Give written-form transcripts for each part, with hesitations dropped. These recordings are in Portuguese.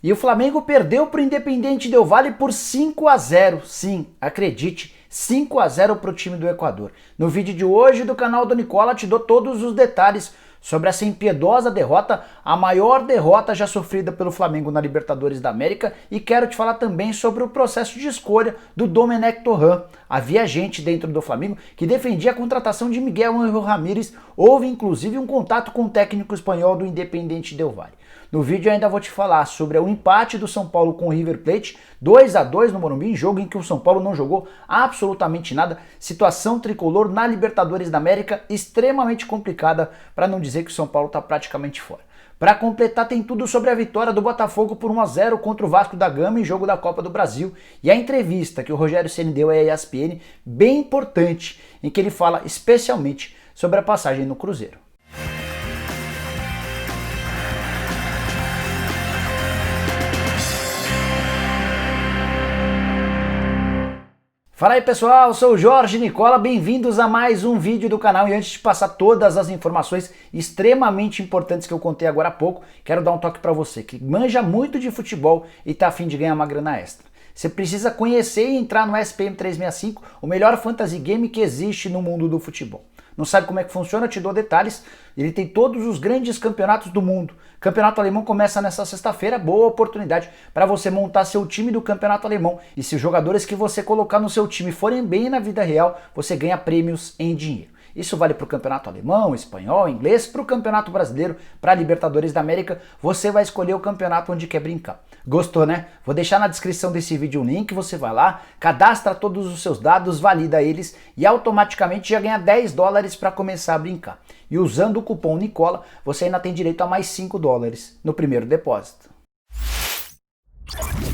E o Flamengo perdeu para o Independiente Del Valle por 5-0. Sim, acredite, 5-0 para o time do Equador. No vídeo de hoje do canal do Nicola te dou todos os detalhes sobre essa impiedosa derrota, a maior derrota já sofrida pelo Flamengo na Libertadores da América, e quero te falar também sobre o processo de escolha do Domenech Torrent. Havia gente dentro do Flamengo que defendia a contratação de Miguel Ángel Ramírez, houve inclusive um contato com o técnico espanhol do Independiente Del Valle. No vídeo eu ainda vou te falar sobre o empate do São Paulo com o River Plate, 2-2 no Morumbi, jogo em que o São Paulo não jogou absolutamente nada, situação tricolor na Libertadores da América extremamente complicada, para não dizer que o São Paulo está praticamente fora. Para completar, tem tudo sobre a vitória do Botafogo por 1-0 contra o Vasco da Gama em jogo da Copa do Brasil e a entrevista que o Rogério Ceni deu à ESPN, bem importante, em que ele fala especialmente sobre a passagem no Cruzeiro. Fala aí pessoal, eu sou o Jorge Nicola, bem-vindos a mais um vídeo do canal. E antes de passar todas as informações extremamente importantes que eu contei agora há pouco, quero dar um toque para você que manja muito de futebol e tá a fim de ganhar uma grana extra. Você precisa conhecer e entrar no SPM 365, o melhor fantasy game que existe no mundo do futebol. Não sabe como é que funciona? Eu te dou detalhes. Ele tem todos os grandes campeonatos do mundo. Campeonato alemão começa nessa sexta-feira, boa oportunidade para você montar seu time do campeonato alemão. E se os jogadores que você colocar no seu time forem bem na vida real, você ganha prêmios em dinheiro. Isso vale para o campeonato alemão, espanhol, inglês, para o campeonato brasileiro, para a Libertadores da América. Você vai escolher o campeonato onde quer brincar. Gostou, né? Vou deixar na descrição desse vídeo um link, você vai lá, cadastra todos os seus dados, valida eles e automaticamente já ganha $10 para começar a brincar. E usando o cupom Nicola, você ainda tem direito a mais $5 no primeiro depósito.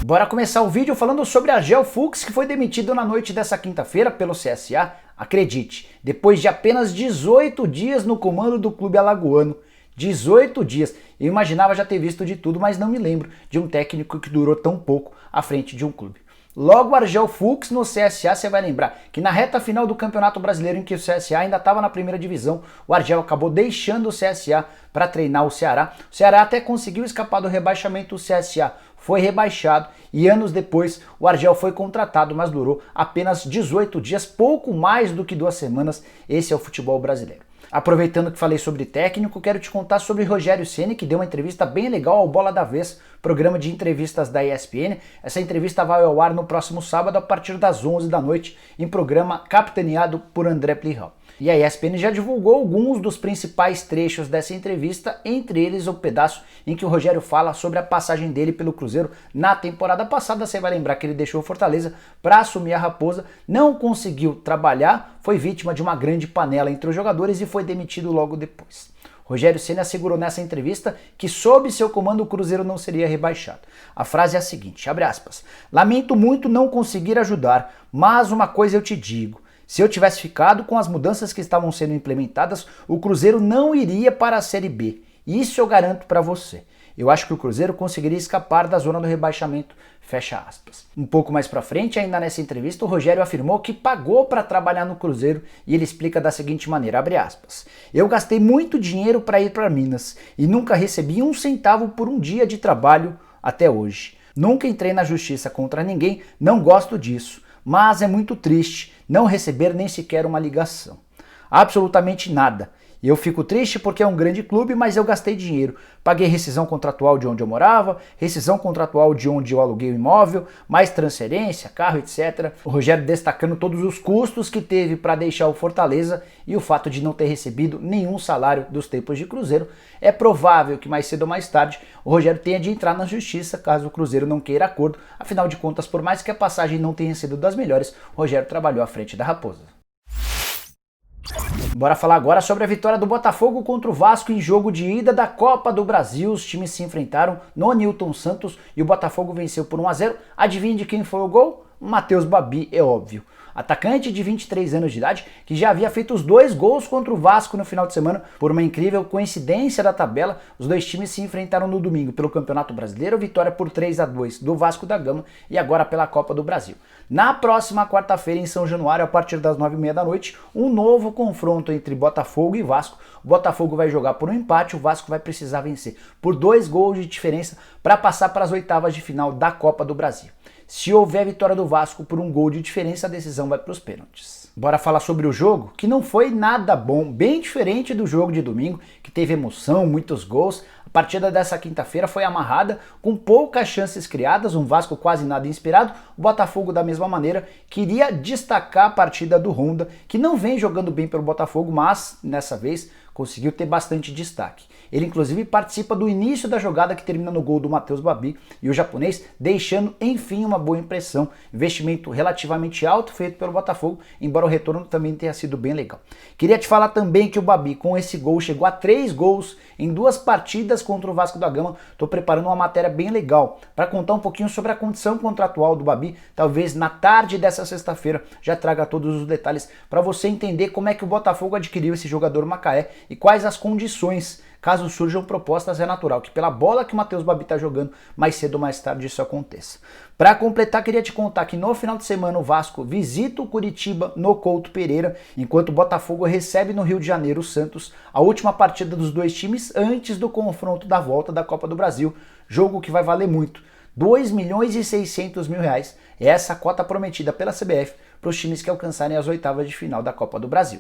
Bora começar o vídeo falando sobre Argel Fuchs, que foi demitido na noite dessa quinta-feira pelo CSA. Acredite, depois de apenas 18 dias no comando do clube alagoano. 18 dias. Eu imaginava já ter visto de tudo, mas não me lembro de um técnico que durou tão pouco à frente de um clube. Logo, Argel Fuchs no CSA, você vai lembrar que na reta final do Campeonato Brasileiro, em que o CSA ainda estava na primeira divisão, o Argel acabou deixando o CSA para treinar o Ceará. O Ceará até conseguiu escapar do rebaixamento, o CSA foi rebaixado e anos depois o Argel foi contratado, mas durou apenas 18 dias, pouco mais do que 2 semanas. Esse é o futebol brasileiro. Aproveitando que falei sobre técnico, quero te contar sobre Rogério Ceni, que deu uma entrevista bem legal ao Bola da Vez, programa de entrevistas da ESPN. Essa entrevista vai ao ar no próximo sábado a partir das 11 da noite, em programa capitaneado por André Plihal. E a ESPN já divulgou alguns dos principais trechos dessa entrevista, entre eles o pedaço em que o Rogério fala sobre a passagem dele pelo Cruzeiro na temporada passada. Você vai lembrar que ele deixou o Fortaleza para assumir a Raposa, não conseguiu trabalhar, foi vítima de uma grande panela entre os jogadores e foi demitido logo depois. Rogério Ceni assegurou nessa entrevista que sob seu comando o Cruzeiro não seria rebaixado. A frase é a seguinte, abre aspas, lamento muito não conseguir ajudar, mas uma coisa eu te digo, se eu tivesse ficado com as mudanças que estavam sendo implementadas, o Cruzeiro não iria para a Série B. Isso eu garanto para você. Eu acho que o Cruzeiro conseguiria escapar da zona do rebaixamento, fecha aspas. Um pouco mais para frente, ainda nessa entrevista, o Rogério afirmou que pagou para trabalhar no Cruzeiro e ele explica da seguinte maneira, abre aspas, eu gastei muito dinheiro para ir para Minas e nunca recebi um centavo por um dia de trabalho até hoje. Nunca entrei na justiça contra ninguém, não gosto disso. Mas é muito triste não receber nem sequer uma ligação. Absolutamente nada. E eu fico triste porque é um grande clube, mas eu gastei dinheiro. Paguei rescisão contratual de onde eu morava, rescisão contratual de onde eu aluguei o imóvel, mais transferência, carro, etc. O Rogério destacando todos os custos que teve para deixar o Fortaleza e o fato de não ter recebido nenhum salário dos tempos de Cruzeiro. É provável que mais cedo ou mais tarde o Rogério tenha de entrar na justiça caso o Cruzeiro não queira acordo. Afinal de contas, por mais que a passagem não tenha sido das melhores, o Rogério trabalhou à frente da Raposa. Bora falar agora sobre a vitória do Botafogo contra o Vasco em jogo de ida da Copa do Brasil. Os times se enfrentaram no Newton Santos e o Botafogo venceu por 1-0. Adivinha de quem foi o gol? Matheus Babi, é óbvio. atacante de 23 anos de idade, que já havia feito os 2 gols contra o Vasco no final de semana. Por uma incrível coincidência da tabela, os dois times se enfrentaram no domingo pelo Campeonato Brasileiro, vitória por 3-2 do Vasco da Gama e agora pela Copa do Brasil. Na próxima quarta-feira, em São Januário, a partir das 9h30 da noite, um novo confronto entre Botafogo e Vasco. O Botafogo vai jogar por um empate, o Vasco vai precisar vencer por 2 gols de diferença para passar para as oitavas de final da Copa do Brasil. Se houver vitória do Vasco por um gol de diferença, a decisão vai para os pênaltis. Bora falar sobre o jogo, que não foi nada bom, bem diferente do jogo de domingo, que teve emoção, muitos gols. A partida dessa quinta-feira foi amarrada, com poucas chances criadas, um Vasco quase nada inspirado. O Botafogo, da mesma maneira, queria destacar a partida do Honda, que não vem jogando bem pelo Botafogo, mas, nessa vez, conseguiu ter bastante destaque. Ele, inclusive, participa do início da jogada que termina no gol do Matheus Babi e o japonês deixando, enfim, uma boa impressão. Investimento relativamente alto feito pelo Botafogo, embora o retorno também tenha sido bem legal. Queria te falar também que o Babi, com esse gol, chegou a 3 gols em 2 partidas contra o Vasco da Gama. Estou preparando uma matéria bem legal para contar um pouquinho sobre a condição contratual do Babi. Talvez na tarde dessa sexta-feira já traga todos os detalhes para você entender como é que o Botafogo adquiriu esse jogador Macaé e quais as condições. Caso surjam propostas, é natural que pela bola que o Matheus Babi está jogando, mais cedo ou mais tarde isso aconteça. Para completar, queria te contar que no final de semana o Vasco visita o Curitiba no Couto Pereira, enquanto o Botafogo recebe no Rio de Janeiro o Santos, a última partida dos dois times antes do confronto da volta da Copa do Brasil, jogo que vai valer muito. R$2.600.000 é essa cota prometida pela CBF para os times que alcançarem as oitavas de final da Copa do Brasil.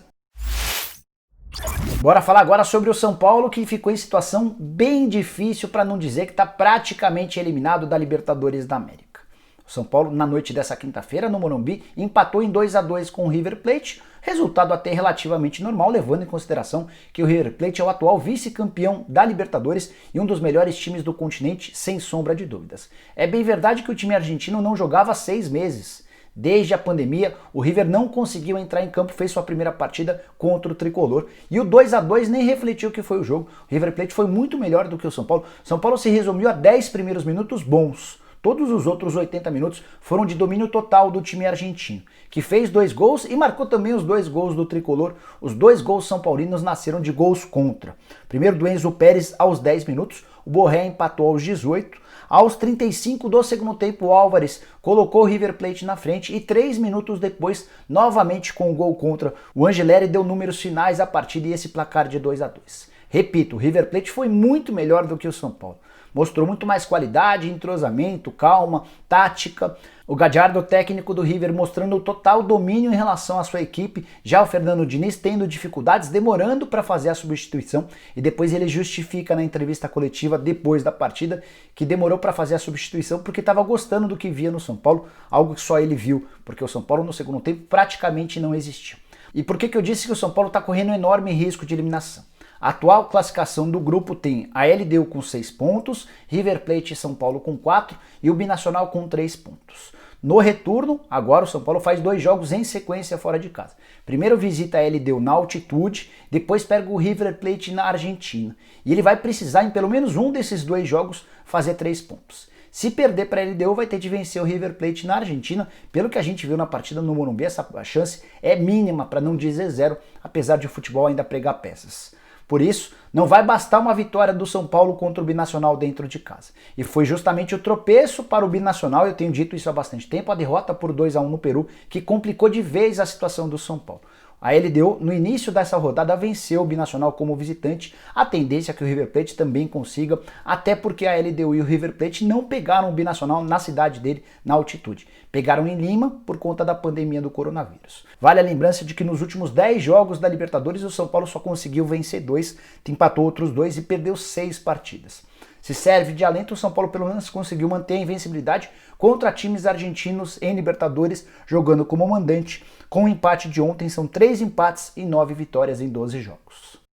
Bora falar agora sobre o São Paulo, que ficou em situação bem difícil, para não dizer que está praticamente eliminado da Libertadores da América. O São Paulo, na noite dessa quinta-feira, no Morumbi, empatou em 2-2 com o River Plate, resultado até relativamente normal, levando em consideração que o River Plate é o atual vice-campeão da Libertadores e um dos melhores times do continente, sem sombra de dúvidas. É bem verdade que o time argentino não jogava há 6 meses. Desde a pandemia, o River não conseguiu entrar em campo, fez sua primeira partida contra o Tricolor e o 2-2 nem refletiu o que foi o jogo. O River Plate foi muito melhor do que o São Paulo. São Paulo se resumiu a 10 primeiros minutos bons. Todos os outros 80 minutos foram de domínio total do time argentino, que fez 2 gols e marcou também os 2 gols do Tricolor. Os 2 gols são paulinos nasceram de gols contra. Primeiro do Enzo Pérez aos 10 minutos, o Borré empatou aos 18. Aos 35 do segundo tempo, o Álvares colocou o River Plate na frente e 3 minutos depois, novamente com o gol contra, o Angeleri deu números finais à partida e esse placar de 2-2. Repito, o River Plate foi muito melhor do que o São Paulo. Mostrou muito mais qualidade, entrosamento, calma, tática. O Gallardo, técnico do River, mostrando o total domínio em relação à sua equipe. Já o Fernando Diniz tendo dificuldades, demorando para fazer a substituição. E depois ele justifica na entrevista coletiva, depois da partida, que demorou para fazer a substituição porque estava gostando do que via no São Paulo. Algo que só ele viu, porque o São Paulo no segundo tempo praticamente não existiu. E por que eu disse que o São Paulo está correndo um enorme risco de eliminação? A atual classificação do grupo tem a LDU com 6 pontos, River Plate e São Paulo com 4 e o Binacional com 3 pontos. No retorno, agora o São Paulo faz 2 jogos em sequência fora de casa. Primeiro visita a LDU na altitude, depois pega o River Plate na Argentina. E ele vai precisar em pelo menos um desses 2 jogos fazer 3 pontos. Se perder para a LDU, vai ter de vencer o River Plate na Argentina. Pelo que a gente viu na partida no Morumbi, essa chance é mínima, para não dizer zero, apesar de o futebol ainda pregar peças. Por isso, não vai bastar uma vitória do São Paulo contra o Binacional dentro de casa. E foi justamente o tropeço para o Binacional, eu tenho dito isso há bastante tempo, a derrota por 2-1 no Peru, que complicou de vez a situação do São Paulo. A LDU, no início dessa rodada, venceu o Binacional como visitante. A tendência é que o River Plate também consiga, até porque a LDU e o River Plate não pegaram o Binacional na cidade dele, na altitude. Pegaram em Lima por conta da pandemia do coronavírus. Vale a lembrança de que nos últimos 10 jogos da Libertadores, o São Paulo só conseguiu vencer 2, empatou outros 2 e perdeu 6 partidas. Se serve de alento, o São Paulo pelo menos conseguiu manter a invencibilidade contra times argentinos em Libertadores, jogando como mandante. Com o empate de ontem, são 3 empates e 9 vitórias em 12 jogos.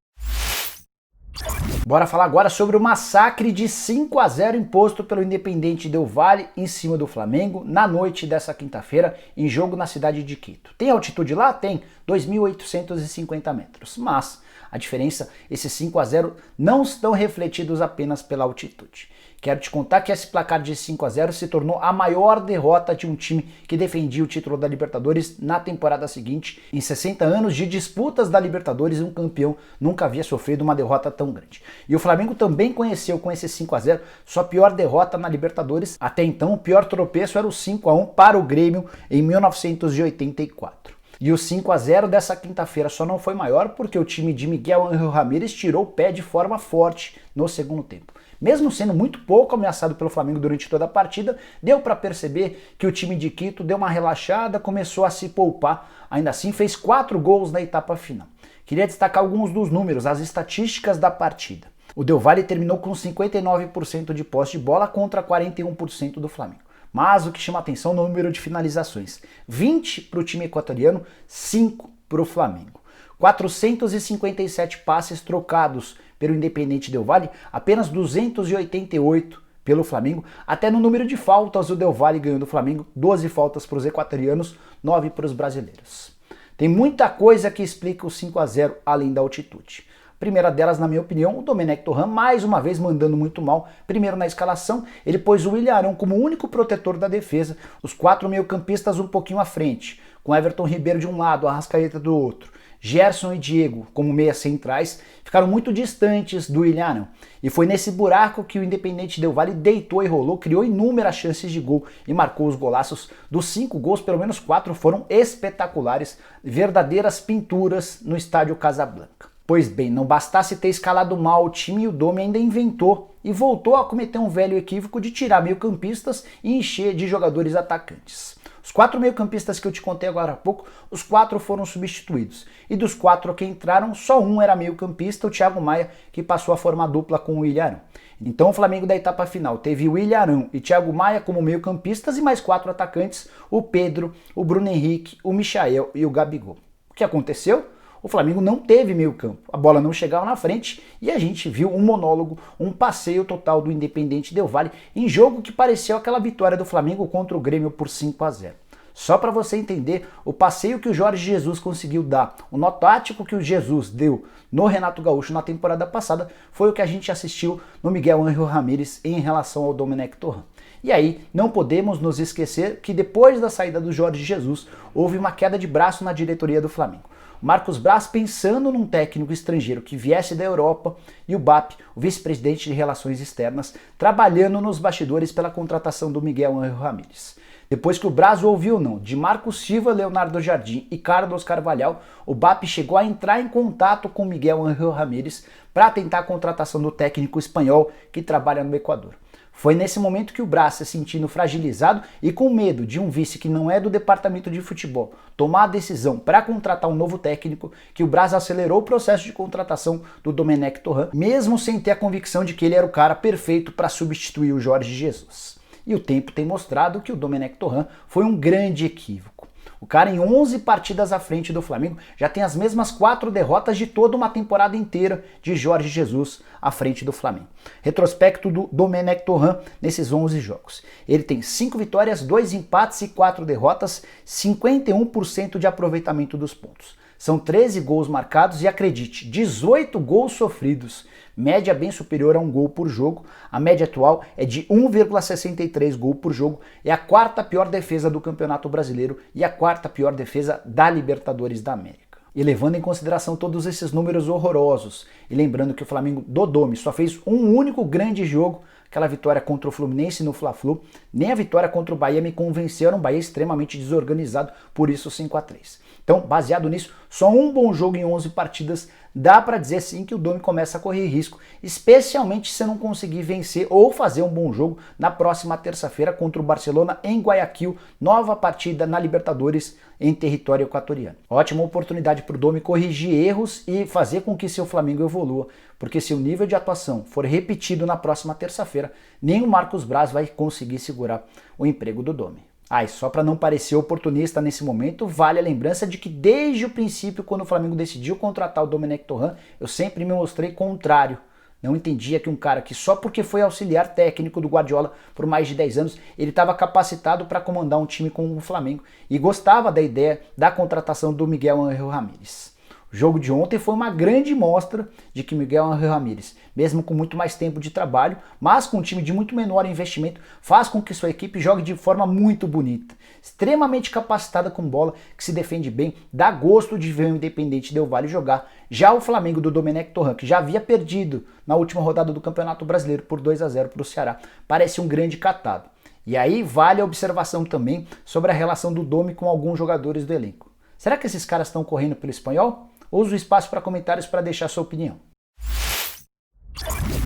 Bora falar agora sobre o massacre de 5-0 imposto pelo Independiente Del Valle em cima do Flamengo na noite dessa quinta-feira, em jogo na cidade de Quito. Tem altitude lá? Tem, 2.850 metros, mas a diferença, esses 5-0 não estão refletidos apenas pela altitude. Quero te contar que esse placar de 5-0 se tornou a maior derrota de um time que defendia o título da Libertadores na temporada seguinte. Em 60 anos de disputas da Libertadores, um campeão nunca havia sofrido uma derrota tão grande. E o Flamengo também conheceu com esse 5-0 sua pior derrota na Libertadores. Até então, o pior tropeço era o 5-1 para o Grêmio em 1984. E o 5-0 dessa quinta-feira só não foi maior porque o time de Miguel Ángel Ramírez tirou o pé de forma forte no segundo tempo. Mesmo sendo muito pouco ameaçado pelo Flamengo durante toda a partida, deu para perceber que o time de Quito deu uma relaxada, começou a se poupar, ainda assim fez 4 gols na etapa final. Queria destacar alguns dos números, as estatísticas da partida. O Del Valle terminou com 59% de posse de bola contra 41% do Flamengo. Mas o que chama atenção é o número de finalizações. 20 para o time equatoriano, 5 para o Flamengo. 457 passes trocados pelo Independiente Del Valle, apenas 288 pelo Flamengo. Até no número de faltas o Del Valle ganhou do Flamengo, 12 faltas para os equatorianos, 9 para os brasileiros. Tem muita coisa que explica o 5-0 além da altitude. Primeira delas, na minha opinião, o Domenech Torrent, mais uma vez mandando muito mal. Primeiro na escalação, ele pôs o William Arão como único protetor da defesa, os 4 meio-campistas um pouquinho à frente, com Everton Ribeiro de um lado, Arrascaeta do outro. Gerson e Diego, como meias centrais, ficaram muito distantes do William Arão. E foi nesse buraco que o Independiente Del Valle deitou e rolou, criou inúmeras chances de gol e marcou os golaços. Dos 5 gols, pelo menos 4 foram espetaculares, verdadeiras pinturas no estádio Casablanca. Pois bem, não bastasse ter escalado mal o time, o Dome ainda inventou e voltou a cometer um velho equívoco de tirar meio-campistas e encher de jogadores atacantes. Os 4 meio-campistas que eu te contei agora há pouco, os 4 foram substituídos. E dos 4 que entraram, só um era meio-campista, o Thiago Maia, que passou a formar dupla com o William Arão. Então o Flamengo da etapa final teve o William Arão e Thiago Maia como meio-campistas e mais 4 atacantes, o Pedro, o Bruno Henrique, o Michael e o Gabigol. O que aconteceu? O Flamengo não teve meio campo, a bola não chegava na frente e a gente viu um monólogo, um passeio total do Independiente Del Valle em jogo que pareceu aquela vitória do Flamengo contra o Grêmio por 5-0. Só para você entender o passeio que o Jorge Jesus conseguiu dar, o nó tático que o Jesus deu no Renato Gaúcho na temporada passada, foi o que a gente assistiu no Miguel Ángel Ramírez em relação ao Domenech Torrent. E aí, não podemos nos esquecer que depois da saída do Jorge Jesus, houve uma queda de braço na diretoria do Flamengo. Marcos Braz pensando num técnico estrangeiro que viesse da Europa e o BAP, o vice-presidente de Relações Externas, trabalhando nos bastidores pela contratação do Miguel Ángel Ramírez. Depois que o Braz ouviu o não de Marco Silva, Leonardo Jardim e Carlos Carvalhal, o BAP chegou a entrar em contato com Miguel Ángel Ramírez para tentar a contratação do técnico espanhol que trabalha no Equador. Foi nesse momento que o Braz, se sentindo fragilizado e com medo de um vice que não é do departamento de futebol tomar a decisão para contratar um novo técnico, que o Braz acelerou o processo de contratação do Domenech Torrent, mesmo sem ter a convicção de que ele era o cara perfeito para substituir o Jorge Jesus. E o tempo tem mostrado que o Domenech Torrent foi um grande equívoco. O cara, em 11 partidas à frente do Flamengo, já tem as mesmas 4 derrotas de toda uma temporada inteira de Jorge Jesus à frente do Flamengo. Retrospecto do Domenech Torrent nesses 11 jogos. Ele tem 5 vitórias, 2 empates e 4 derrotas, 51% de aproveitamento dos pontos. São 13 gols marcados e, acredite, 18 gols sofridos. Média bem superior a 1 gol por jogo. A média atual é de 1,63 gol por jogo. É a 4ª pior defesa do Campeonato Brasileiro e a 4ª pior defesa da Libertadores da América. E levando em consideração todos esses números horrorosos, e lembrando que o Flamengo do Dome só fez um único grande jogo, aquela vitória contra o Fluminense no Fla-Flu, nem a vitória contra o Bahia me convenceram, o Bahia é extremamente desorganizado, por isso 5-3. Então, baseado nisso, só um bom jogo em 11 partidas, dá para dizer sim que o Dome começa a correr risco, especialmente se não conseguir vencer ou fazer um bom jogo na próxima terça-feira contra o Barcelona em Guayaquil, nova partida na Libertadores em território equatoriano. Ótima oportunidade para o Dome corrigir erros e fazer com que seu Flamengo evolua, porque se o nível de atuação for repetido na próxima terça-feira, nem o Marcos Braz vai conseguir segurar o emprego do Dome. E só para não parecer oportunista nesse momento, vale a lembrança de que desde o princípio, quando o Flamengo decidiu contratar o Domenech Torrent, eu sempre me mostrei contrário. Não entendia que um cara que só porque foi auxiliar técnico do Guardiola por mais de 10 anos, ele estava capacitado para comandar um time como o Flamengo e gostava da ideia da contratação do Miguel Ángel Ramírez. O jogo de ontem foi uma grande mostra de que Miguel Ángel Ramírez, mesmo com muito mais tempo de trabalho, mas com um time de muito menor investimento, faz com que sua equipe jogue de forma muito bonita, extremamente capacitada com bola, que se defende bem, dá gosto de ver o Independente Del Valle jogar. Já o Flamengo do Domenech Torrent, que já havia perdido na última rodada do Campeonato Brasileiro por 2-0 para o Ceará, parece um grande catado. E aí vale a observação também sobre a relação do Domi com alguns jogadores do elenco. Será que esses caras estão correndo pelo espanhol? Usa o espaço para comentários para deixar sua opinião.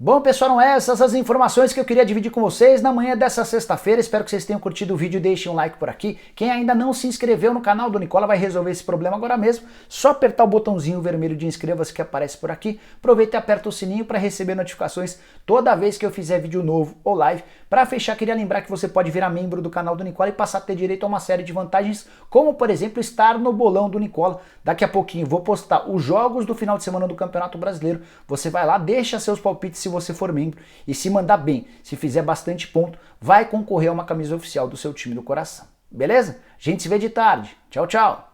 Bom, pessoal, não é essas as informações que eu queria dividir com vocês na manhã dessa sexta-feira. Espero que vocês tenham curtido o vídeo, deixem um like por aqui. Quem ainda não se inscreveu no canal do Nicola vai resolver esse problema agora mesmo. Só apertar o botãozinho vermelho de inscreva-se que aparece por aqui. Aproveita e aperta o sininho para receber notificações toda vez que eu fizer vídeo novo ou live. Para fechar, queria lembrar que você pode virar membro do canal do Nicola e passar a ter direito a uma série de vantagens, como por exemplo estar no bolão do Nicola. Daqui a pouquinho vou postar os jogos do final de semana do Campeonato Brasileiro. Você vai lá, deixa seus palpites se você for membro e se mandar bem, se fizer bastante ponto, vai concorrer a uma camisa oficial do seu time do coração. Beleza? A gente se vê de tarde. Tchau, tchau!